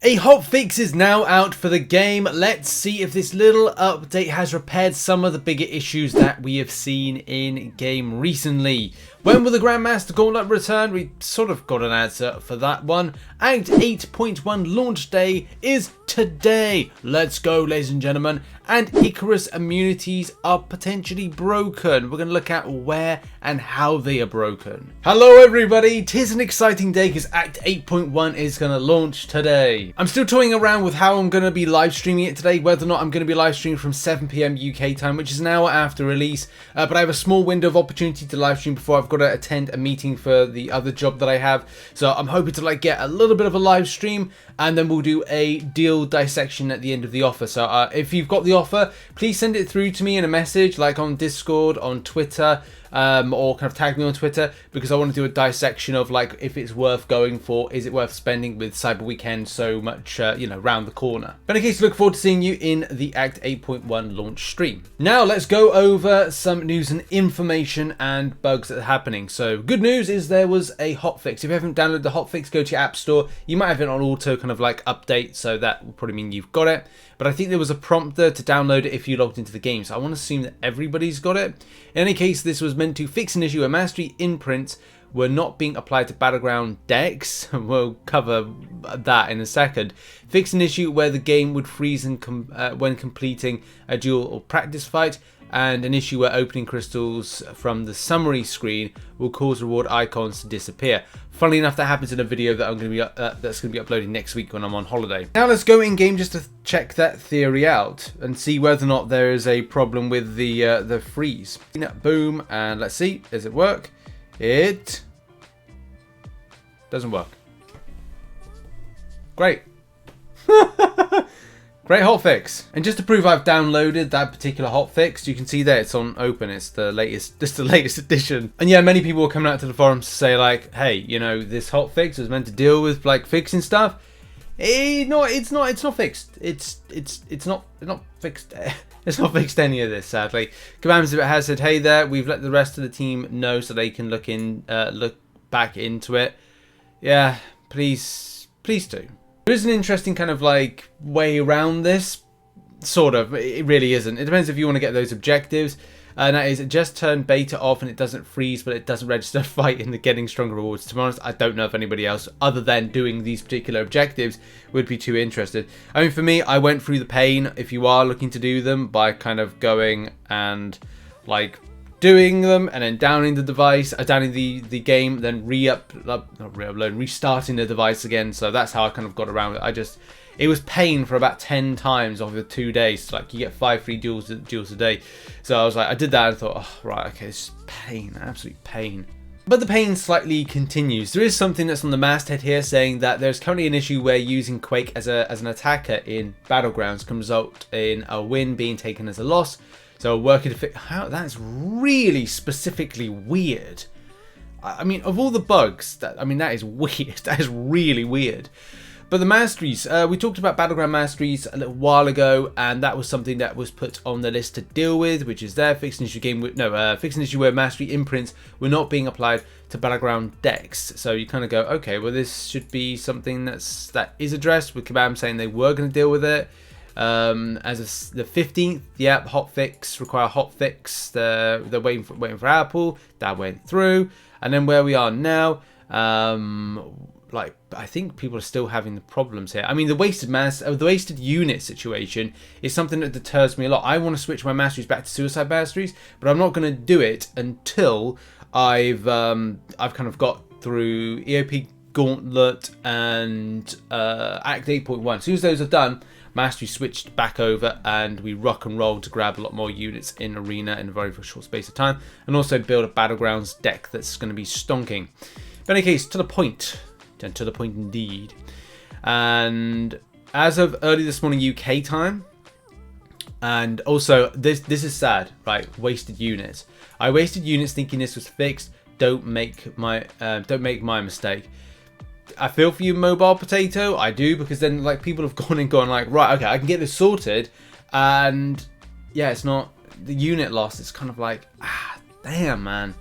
A hotfix is now out for the game. Let's see if this little update has repaired some of the bigger issues that we have seen in game recently. When will the Grandmaster Gauntlet return? We sort of got an answer for that one. Act 8.1 launch day is today. Let's go, ladies and gentlemen. And Ikaris immunities are potentially broken. We're going to look at where and how they are broken. Hello everybody, 'tis an exciting day because Act 8.1 is going to launch today. I'm still toying around with how I'm going to be live streaming it today, whether or not I'm going to be live streaming from 7 PM UK time, which is an hour after release. But I have a small window of opportunity to live stream before I've got to attend a meeting for the other job that I have. So I'm hoping to get a little bit of a live stream, and then we'll do a deal dissection at the end of the offer. So if you've got the offer, please send it through to me in a message, like on Discord, on Twitter, or kind of tag me on Twitter, because I want to do a dissection of if it's worth going for, is it worth spending with Cyber Weekend so much, round the corner. But in case, look forward to seeing you in the Act 8.1 launch stream. Now let's go over some news and information and bugs that are happening. So good news is there was a hotfix. If you haven't downloaded the hotfix, go to your app store. You might have it on auto update, so that will probably mean you've got it. But I think there was a prompter to download it if you logged into the game, so I want to assume that everybody's got it. In any case, this was meant to fix an issue where mastery imprints were not being applied to battleground decks. We'll cover that in a second. Fix an issue where the game would freeze when completing a duel or practice fight, and an issue where opening crystals from the summary screen will cause reward icons to disappear. Funnily enough, that happens in a video that I'm going to be that's going to be uploading next week when I'm on holiday. Now let's go in game just to check that theory out and see whether or not there is a problem with the freeze. Boom, and let's see, does it work? It doesn't work. Great. Great hotfix. And just to prove I've downloaded that particular hotfix, you can see there it's on open. It's the latest edition. And yeah, many people were coming out to the forums to say hey, this hotfix was meant to deal with fixing stuff. No, it's not fixed. It's not fixed. It's not fixed any of this, sadly. Grandmaster has said, hey there, we've let the rest of the team know so they can look back into it. Yeah, please do. There is an interesting way around this, sort of. It really isn't. It depends if you want to get those objectives, and that is just turn beta off and it doesn't freeze, but it doesn't register fight in the getting stronger rewards. To be honest, I don't know if anybody else other than doing these particular objectives would be too interested. I mean, for me, I went through the pain, if you are looking to do them, by going and doing them and then downing the device, downing the game, then restarting the device again. So that's how I got around it. It was pain for about 10 times over 2 days. You get 5 free duels a day. So I was I did that and thought, oh, right, okay, it's pain, absolute pain. But the pain slightly continues. There is something that's on the masthead here saying that there's currently an issue where using Quake as an attacker in Battlegrounds can result in a win being taken as a loss. So working to fix how that's really specifically weird. I mean, of all the bugs, that is weird. That is really weird. But the masteries, we talked about Battleground masteries a little while ago, and that was something that was put on the list to deal with, which is there. Fix an issue where mastery imprints were not being applied to Battleground decks. So you go, okay, well this should be something that is addressed, with Kabam saying they were going to deal with it. As of the 15th, yeah, hotfix, require hotfix. They're waiting for Apple. That went through, and then where we are now, I think people are still having the problems here. I mean, the wasted unit situation is something that deters me a lot. I want to switch my masteries back to suicide masteries, but I'm not going to do it until I've got through EOP Gauntlet and Act 8.1. As soon as those are done, mastery switched back over and we rock and roll to grab a lot more units in arena in a very short space of time, and also build a Battlegrounds deck that's going to be stonking. But in any case, to the point indeed. And as of early this morning UK time, and also this is sad, right? Wasted units. I wasted units thinking this was fixed. Don't make my mistake. I feel for you, Mobile Potato. I do, because then people have gone right, okay, I can get this sorted, and yeah, it's not the unit loss. It's damn, man,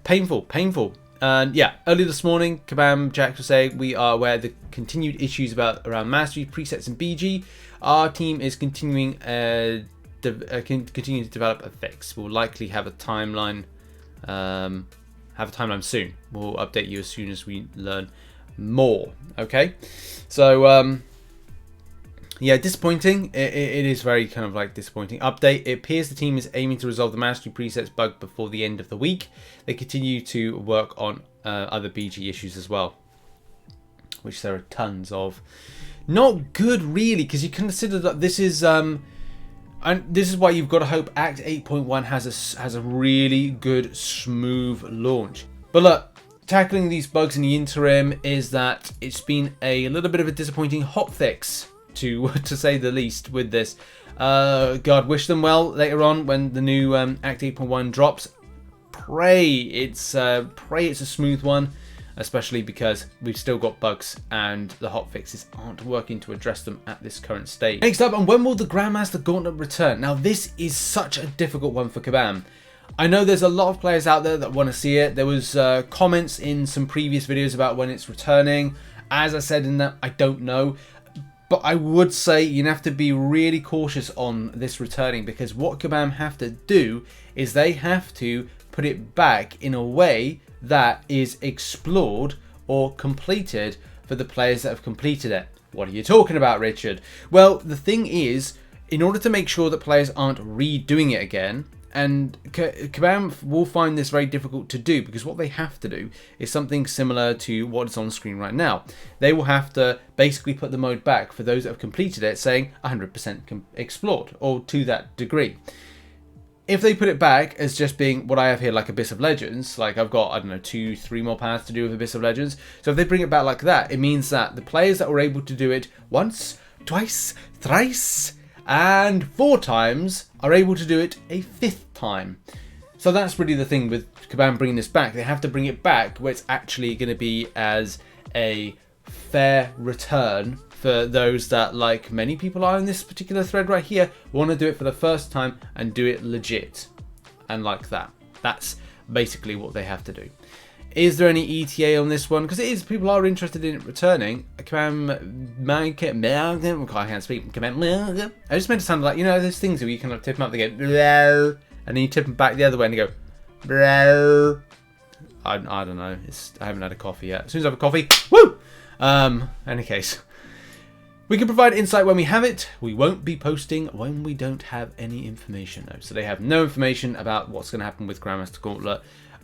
painful. And yeah, early this morning, Kabam Jack was saying we are aware of the continued issues around mastery presets and BG. Our team is continuing to develop a fix. We'll likely have a timeline. Soon. We'll update you as soon as we learn more. Okay, so yeah, disappointing. It is very kind of like disappointing. Update. It appears the team is aiming to resolve the mastery presets bug before the end of the week. They continue to work on other BG issues as well, which there are tons of. Not good really, because you consider that this is and this is why you've got to hope Act 8.1 has a really good smooth launch. But look, tackling these bugs in the interim is that it's been a little bit of a disappointing hotfix, to say the least, with this. God, wish them well later on when the new Act 8.1 drops. Pray it's a smooth one, especially because we've still got bugs and the hotfixes aren't working to address them at this current stage. Next up, and when will the Grandmaster Gauntlet return? Now this is such a difficult one for Kabam. I know there's a lot of players out there that want to see it. There was comments in some previous videos about when it's returning. As I said in that, I don't know. But I would say you have to be really cautious on this returning, because what Kabam have to do is they have to put it back in a way that is explored or completed for the players that have completed it. What are you talking about, Richard? Well, the thing is, in order to make sure that players aren't redoing it again, and Kabam will find this very difficult to do, because what they have to do is something similar to what's on screen right now. They will have to basically put the mode back for those that have completed it, saying 100% explored, or to that degree. If they put it back as just being what I have here, like Abyss of Legends, like I've got, I don't know, 2-3 more paths to do with Abyss of Legends. So if they bring it back like that, it means that the players that were able to do it once, twice, thrice, and 4 times are able to do it a 5th time. So that's really the thing with Kabam bringing this back. They have to bring it back where it's actually going to be as a fair return for those that, like many people are in this particular thread right here, want to do it for the first time and do it legit and like that. That's basically what they have to do. Is there any ETA on this one? Because it is, people are interested in it returning. I can't speak. I just meant to sound like, you know, those things where you kind of tip them up, they go, and then you tip them back the other way and you go, bro. I don't know. I haven't had a coffee yet. As soon as I have a coffee, woo! Any case. We can provide insight when we have it. We won't be posting when we don't have any information though. So they have no information about what's going to happen with Grandmaster Gauntlet.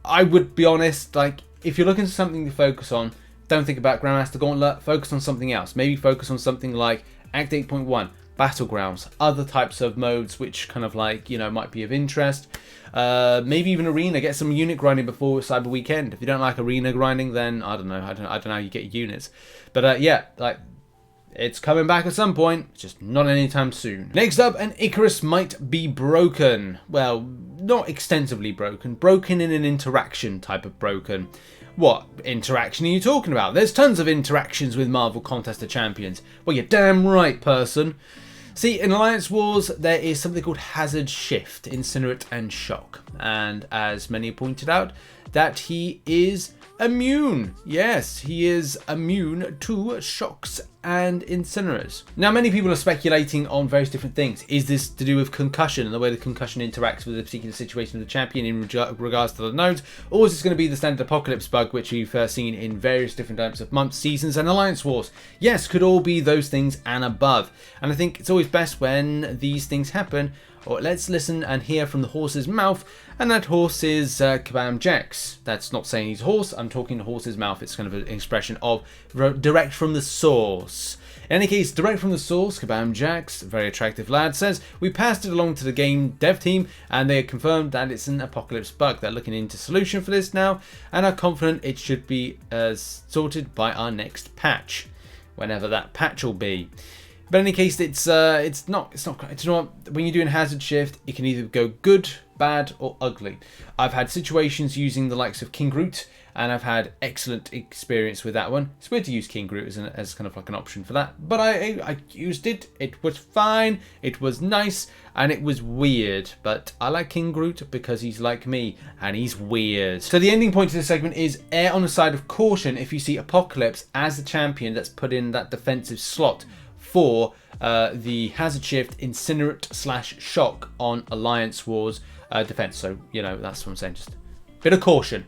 I would be honest, like, if you're looking for something to focus on, don't think about Grandmaster Gauntlet, focus on something else. Maybe focus on something like Act 8.1, Battlegrounds, other types of modes which kind of like, you know, might be of interest. Maybe even Arena, get some unit grinding before Cyber Weekend. If you don't like Arena grinding, then I don't know how you get units. But yeah, like, it's coming back at some point, just not anytime soon. Next up, an Ikaris might be broken. Well, not extensively broken. Broken in an interaction type of broken. What interaction are you talking about? There's tons of interactions with Marvel Contest of Champions. Well, you're damn right, person. See, in Alliance Wars, there is something called Hazard Shift, Incinerate and Shock. And as many pointed out, that he is immune. Yes, he is immune to shocks and incinerators. Now, many people are speculating on various different things. Is this to do with concussion and the way the concussion interacts with a particular situation of the champion in regards to the nodes? Or is this going to be the standard apocalypse bug, which we've seen in various different types of months, seasons, and Alliance Wars? Yes, could all be those things and above. And I think it's always best when these things happen, or let's listen and hear from the horse's mouth, and that horse is Kabam Jax. That's not saying he's a horse, I'm talking the horse's mouth. It's kind of an expression of direct from the source. In any case, direct from the source, Kabam Jax, very attractive lad, says, we passed it along to the game dev team and they have confirmed that it's an apocalypse bug. They're looking into solution for this now and are confident it should be sorted by our next patch, whenever that patch will be. But in any case, it's not you know what, when you're doing hazard shift, it can either go good, bad, or ugly. I've had situations using the likes of King Groot and I've had excellent experience with that one. It's weird to use King Groot as kind of like an option for that, but I used it. It was fine, it was nice, and it was weird, but I like King Groot because he's like me, and he's weird. So the ending point of this segment is err on the side of caution if you see Apocalypse as the champion that's put in that defensive slot for the Hazard Shift, Incinerate / Shock on Alliance Wars defense. So, you know, that's what I'm saying. Just bit of caution,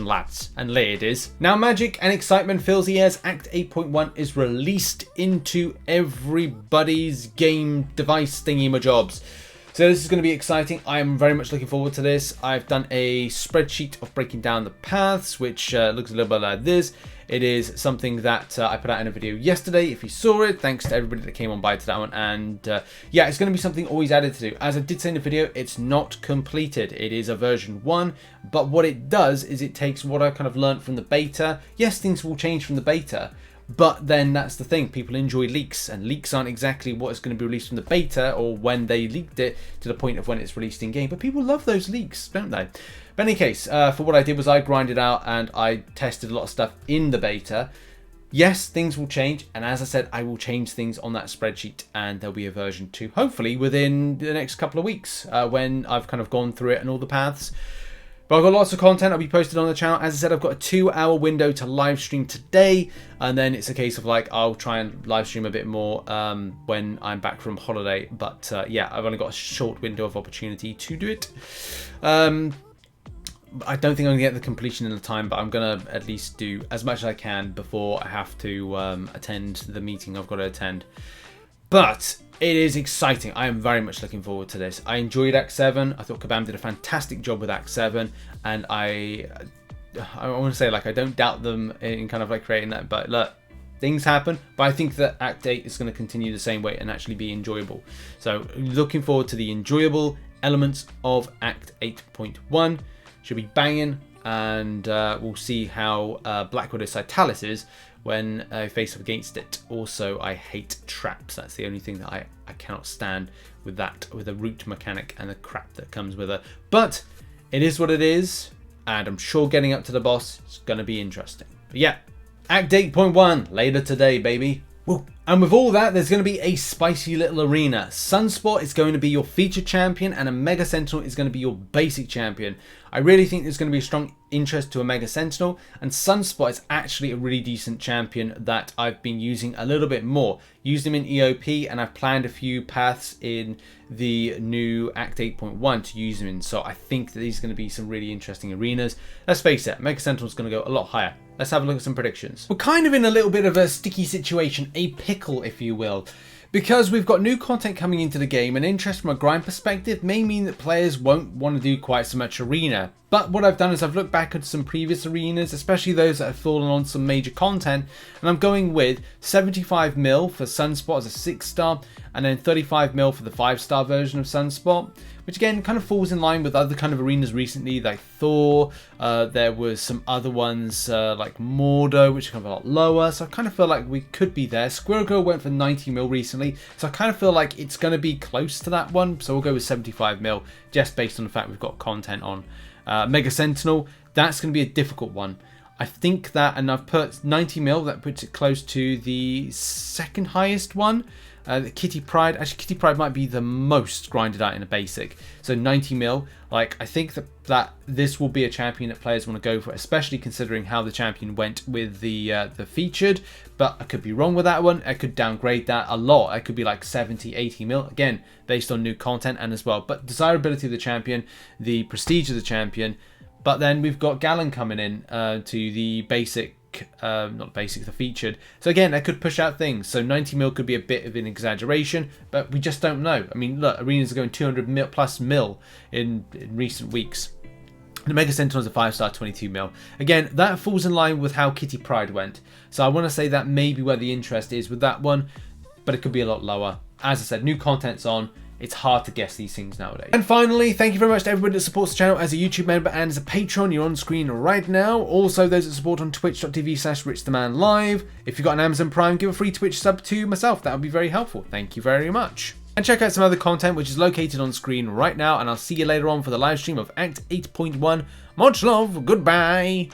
lads and ladies. Now, magic and excitement fills the air as Act 8.1 is released into everybody's game device thingy-majobs. So this is going to be exciting. I am very much looking forward to this. I've done a spreadsheet of breaking down the paths, which looks a little bit like this. It is something that I put out in a video yesterday. If you saw it, thanks to everybody that came on by to that one. And yeah, it's going to be something always added to do. As I did say in the video, it's not completed. It is a version 1, but what it does is it takes what I kind of learned from the beta. Yes, things will change from the beta, but then that's the thing. People enjoy leaks, and leaks aren't exactly what is going to be released from the beta or when they leaked it to the point of when it's released in game. But people love those leaks, don't they? But in any case, for what I did was I grinded out and I tested a lot of stuff in the beta. Yes, things will change, and as I said, I will change things on that spreadsheet, and there'll be a version 2, hopefully within the next couple of weeks, when I've kind of gone through it and all the paths. But I've got lots of content I'll be posted on the channel. As I said, I've got a 2-hour window to live stream today, and then it's a case of like I'll try and live stream a bit more when I'm back from holiday. But yeah, I've only got a short window of opportunity to do it. I don't think I'm going to get the completion in the time, but I'm going to at least do as much as I can before I have to attend the meeting I've got to attend. But it is exciting. I am very much looking forward to this. I enjoyed Act 7. I thought Kabam did a fantastic job with Act 7. And I want to say, like, I don't doubt them in kind of like creating that. But look, things happen. But I think that Act 8 is going to continue the same way and actually be enjoyable. So looking forward to the enjoyable elements of Act 8.1. Should be banging. And we'll see how Black Widow Citalis is when I face up against it. Also, I hate traps. That's the only thing that I cannot stand with that, with the root mechanic and the crap that comes with her. But it is what it is, and I'm sure getting up to the boss is going to be interesting. But yeah, Act 8.1 later today, baby. Woo. And with all that, there's going to be a spicy little arena. Sunspot is going to be your featured champion, and a Mega Sentinel is going to be your basic champion. I really think there's going to be a strong interest to a Mega Sentinel, and Sunspot is actually a really decent champion that I've been using a little bit more. Used him in EOP, and I've planned a few paths in the new Act 8.1 to use him in, so I think that these are going to be some really interesting arenas. Let's face it, Mega Sentinel is going to go a lot higher. Let's have a look at some predictions. We're kind of in a little bit of a sticky situation, a pickle if you will, because we've got new content coming into the game, and interest from a grind perspective may mean that players won't want to do quite so much arena. But what I've done is I've looked back at some previous arenas, especially those that have fallen on some major content, and I'm going with 75 mil for Sunspot as a 6-star, and then 35 mil for the 5-star version of Sunspot, which again kind of falls in line with other kind of arenas recently, like Thor. There was some other ones like Mordo, which are kind of a lot lower, so I kind of feel like we could be there. Squirrel Girl went for 90 mil recently, so I kind of feel like it's going to be close to that one, so we'll go with 75 mil, just based on the fact we've got content on. Mega Sentinel, that's going to be a difficult one. I think that, and I've put 90 mil, that puts it close to the second highest one. The Kitty Pryde, actually Kitty Pryde might be the most grinded out in a basic. So 90 mil, like I think that this will be a champion that players want to go for, especially considering how the champion went with the featured. But I could be wrong with that one. I could downgrade that a lot. I could be like 70, 80 mil, again, based on new content and as well. But desirability of the champion, the prestige of the champion. But then we've got Gallon coming in to the basic, not basic, the featured. So again, that could push out things. So 90 mil could be a bit of an exaggeration, but we just don't know. I mean, look, arenas are going 200 mil plus in recent weeks. The Mega Sentinel is a 5-star, 22 mil. Again, that falls in line with how Kitty Pryde went. So I want to say that may be where the interest is with that one, but it could be a lot lower. As I said, new content's on. It's hard to guess these things nowadays. And finally, thank you very much to everybody that supports the channel as a YouTube member and as a patron. You're on screen right now. Also, those that support on twitch.tv/RichTheMan live. If you've got an Amazon Prime, give a free Twitch sub to myself. That would be very helpful. Thank you very much. And check out some other content which is located on screen right now. And I'll see you later on for the live stream of Act 8.1. Much love. Goodbye.